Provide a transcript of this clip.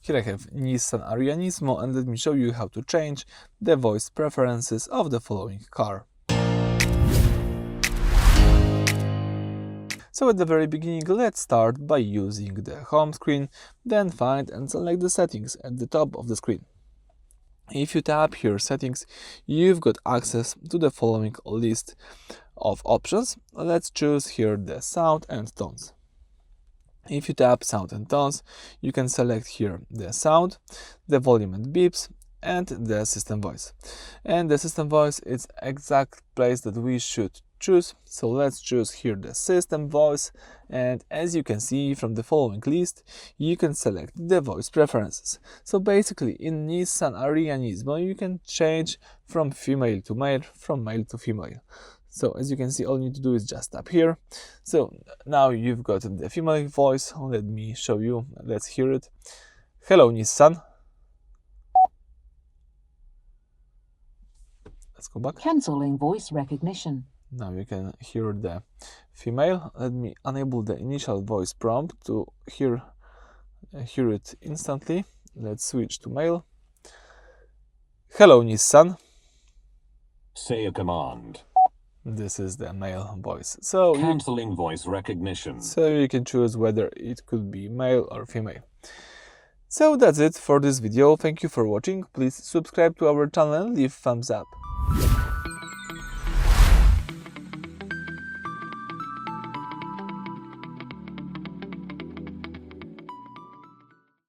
Here I have NISSAN Ariya Nismo, and let me show you how to change the voice preferences of the following car. So at the very beginning, let's start by using the home screen, then find and select the settings at the top of the screen. If you tap here settings, you've got access to the following list of options. Let's choose here the sound and tones. If you tap sound and tones, you can select here the sound, the volume and beeps, and the system voice. And the system voice is exact place that we should choose. So let's choose here the system voice, and as you can see from the following list, you can select the voice preferences. So basically in NISSAN Ariya Nismo you can change from female to male, from male to female. So as you can see, all you need to do is just tap here. So now you've got the female voice. Let me show you. Let's hear it. Hello, Nissan. Let's go back. Cancelling voice recognition. Now you can hear the female. Let me enable the initial voice prompt to hear it instantly. Let's switch to male. Hello, Nissan. Say a command. This is the male voice. So Cancelling voice recognition. So you can choose whether it could be male or female. So that's it for this video. Thank you for watching. Please subscribe to our channel and leave thumbs up.